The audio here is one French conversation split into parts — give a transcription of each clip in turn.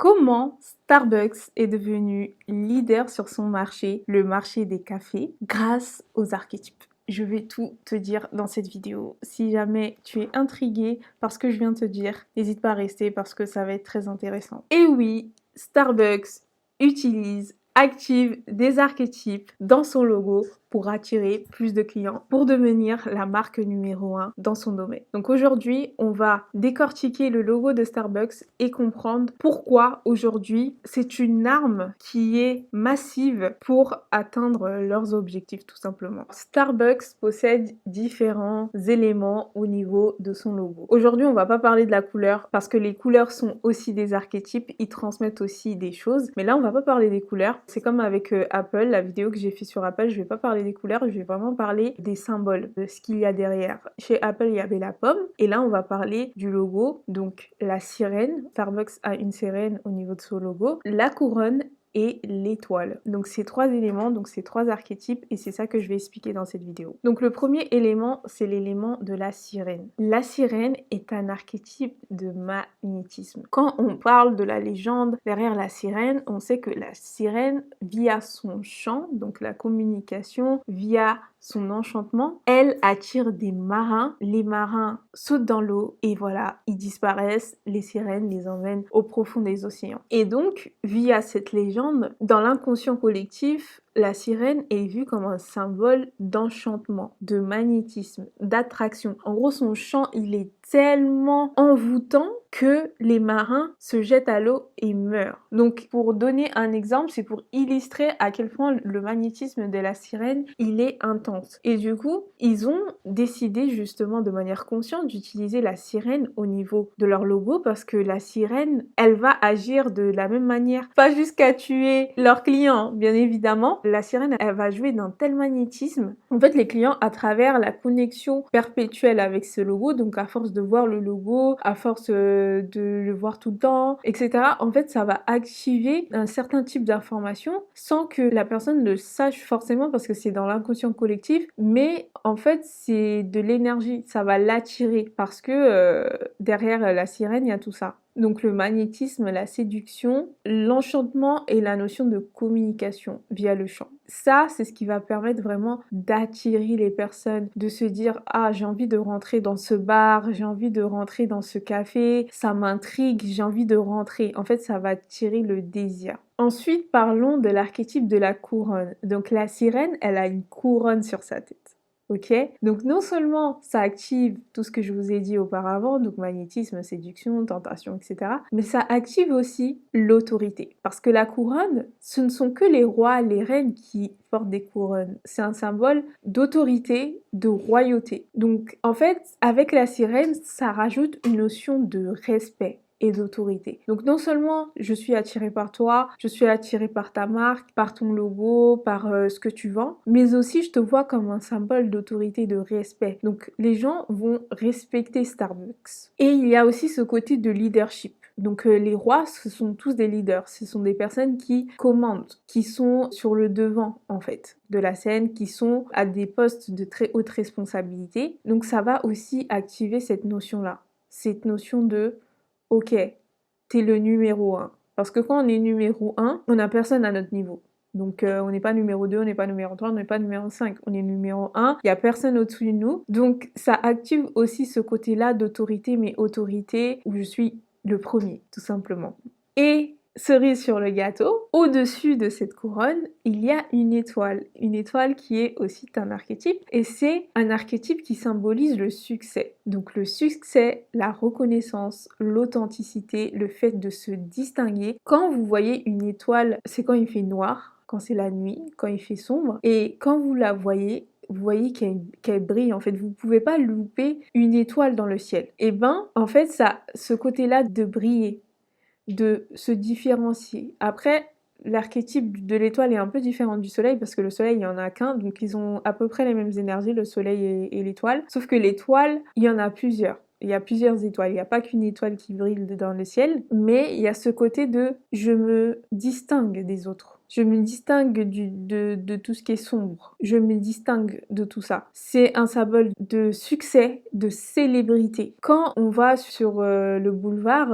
Comment Starbucks est devenu leader sur son marché, le marché des cafés, grâce aux archétypes? Je vais tout te dire dans cette vidéo. Si jamais tu es intrigué par ce que je viens de te dire, n'hésite pas à rester parce que ça va être très intéressant. Et oui, Starbucks active des archétypes dans son logo pour attirer plus de clients, pour devenir la marque numéro 1 dans son domaine. Donc aujourd'hui, on va décortiquer le logo de Starbucks et comprendre pourquoi aujourd'hui c'est une arme qui est massive pour atteindre leurs objectifs tout simplement. Starbucks possède différents éléments au niveau de son logo. Aujourd'hui, on va pas parler de la couleur parce que les couleurs sont aussi des archétypes, ils transmettent aussi des choses, mais là on va pas parler des couleurs. C'est comme avec Apple, la vidéo que j'ai fait sur Apple, je vais pas parler des couleurs, je vais vraiment parler des symboles, de ce qu'il y a derrière. Chez Apple, il y avait la pomme, et là, on va parler du logo, donc la sirène. Starbucks a une sirène au niveau de son logo, la couronne et l'étoile. Donc ces trois éléments, donc ces trois archétypes, et c'est ça que je vais expliquer dans cette vidéo. Donc le premier élément, c'est l'élément de la sirène. La sirène est un archétype de magnétisme. Quand on parle de la légende derrière la sirène, on sait que la sirène, via son chant, donc la communication, via son enchantement, elle attire des marins. Les marins sautent dans l'eau et voilà, ils disparaissent. Les sirènes les emmènent au profond des océans. Et donc, via cette légende, dans l'inconscient collectif, la sirène est vue comme un symbole d'enchantement, de magnétisme, d'attraction. En gros, son chant, il est tellement envoûtant que les marins se jettent à l'eau et meurent. Donc, pour donner un exemple, c'est pour illustrer à quel point le magnétisme de la sirène, il est intense. Et du coup, ils ont décidé justement de manière consciente d'utiliser la sirène au niveau de leur logo parce que la sirène, elle va agir de la même manière. Pas jusqu'à tuer leurs clients, bien évidemment. La sirène, elle va jouer d'un tel magnétisme. En fait, les clients, à travers la connexion perpétuelle avec ce logo, donc à force de voir le logo, à force de le voir tout le temps, etc. En fait, ça va activer un certain type d'information sans que la personne le sache forcément parce que c'est dans l'inconscient collectif, mais en fait, c'est de l'énergie. Ça va l'attirer parce que derrière la sirène, il y a tout ça. Donc le magnétisme, la séduction, l'enchantement et la notion de communication via le chant. Ça, c'est ce qui va permettre vraiment d'attirer les personnes, de se dire « Ah, j'ai envie de rentrer dans ce bar, j'ai envie de rentrer dans ce café, ça m'intrigue, j'ai envie de rentrer. » En fait, ça va attirer le désir. Ensuite, parlons de l'archétype de la couronne. Donc la sirène, elle a une couronne sur sa tête. Ok, donc non seulement ça active tout ce que je vous ai dit auparavant, donc magnétisme, séduction, tentation, etc., mais ça active aussi l'autorité. Parce que la couronne, ce ne sont que les rois, les reines qui portent des couronnes. C'est un symbole d'autorité, de royauté. Donc en fait, avec la sirène, ça rajoute une notion de respect et d'autorité. Donc non seulement je suis attirée par toi, je suis attirée par ta marque, par ton logo, par ce que tu vends, mais aussi je te vois comme un symbole d'autorité, de respect. Donc les gens vont respecter Starbucks. Et il y a aussi ce côté de leadership. Donc les rois, ce sont tous des leaders, ce sont des personnes qui commandent, qui sont sur le devant en fait de la scène, qui sont à des postes de très haute responsabilité. Donc ça va aussi activer cette notion-là, cette notion de ok, t'es le numéro 1. Parce que quand on est numéro 1, on n'a personne à notre niveau. Donc on n'est pas numéro 2, on n'est pas numéro 3, on n'est pas numéro 5. On est numéro 1, il n'y a personne au-dessus de nous. Donc ça active aussi ce côté-là d'autorité, mais autorité où je suis le premier, tout simplement. Et cerise sur le gâteau, au-dessus de cette couronne, il y a une étoile qui est aussi un archétype, et c'est un archétype qui symbolise le succès. Donc le succès, la reconnaissance, l'authenticité, le fait de se distinguer. Quand vous voyez une étoile, c'est quand il fait noir, quand c'est la nuit, quand il fait sombre, et quand vous la voyez, vous voyez qu'elle brille, en fait, vous pouvez pas louper une étoile dans le ciel. Et ben, en fait, ça, ce côté-là de briller, de se différencier. Après, l'archétype de l'étoile est un peu différent du soleil parce que le soleil, il n'y en a qu'un, donc ils ont à peu près les mêmes énergies, le soleil et l'étoile. Sauf que l'étoile, il y en a plusieurs. Il y a plusieurs étoiles, il n'y a pas qu'une étoile qui brille dans le ciel, mais il y a ce côté de « je me distingue des autres ». Je me distingue de tout ce qui est sombre. Je me distingue de tout ça. C'est un symbole de succès, de célébrité. Quand on va sur le boulevard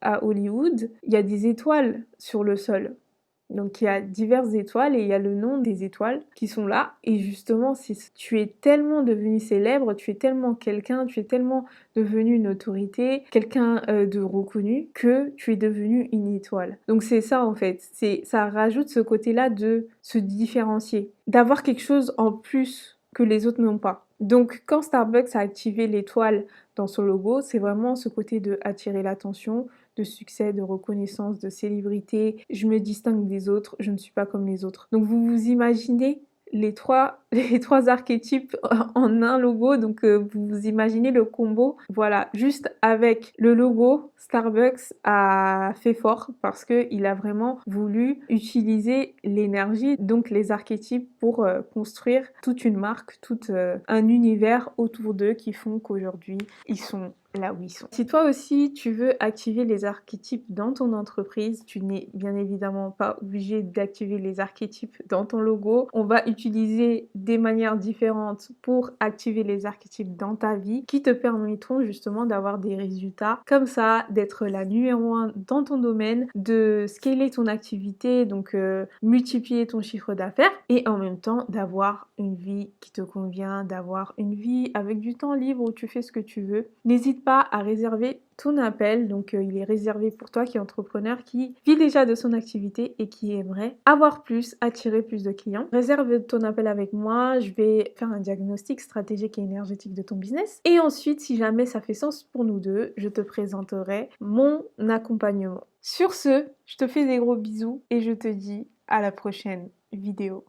à Hollywood, il y a des étoiles sur le sol. Donc il y a diverses étoiles et il y a le nom des étoiles qui sont là. Et justement, tu es tellement devenu célèbre, tu es tellement quelqu'un, tu es tellement devenu une autorité, quelqu'un de reconnu, que tu es devenu une étoile. Donc c'est ça en fait, ça rajoute ce côté-là de se différencier, d'avoir quelque chose en plus que les autres n'ont pas. Donc quand Starbucks a activé l'étoile dans son logo, c'est vraiment ce côté de attirer l'attention, de succès, de reconnaissance, de célébrité. Je me distingue des autres, je ne suis pas comme les autres. Donc vous vous imaginez les trois archétypes en un logo, donc vous vous imaginez le combo. Voilà, juste avec le logo, Starbucks a fait fort parce qu'il a vraiment voulu utiliser l'énergie, donc les archétypes pour construire toute une marque, tout un univers autour d'eux qui font qu'aujourd'hui ils sont là où ils sont. Si toi aussi tu veux activer les archétypes dans ton entreprise, tu n'es bien évidemment pas obligé d'activer les archétypes dans ton logo. On va utiliser des manières différentes pour activer les archétypes dans ta vie qui te permettront justement d'avoir des résultats comme ça, d'être la numéro 1 dans ton domaine, de scaler ton activité, donc multiplier ton chiffre d'affaires et en même temps d'avoir une vie qui te convient, d'avoir une vie avec du temps libre où tu fais ce que tu veux. N'hésite pas à réserver ton appel, donc il est réservé pour toi qui est entrepreneur, qui vit déjà de son activité et qui aimerait avoir plus, attirer plus de clients. Réserve ton appel avec moi, je vais faire un diagnostic stratégique et énergétique de ton business et ensuite si jamais ça fait sens pour nous deux, je te présenterai mon accompagnement. Sur ce, je te fais des gros bisous et je te dis à la prochaine vidéo.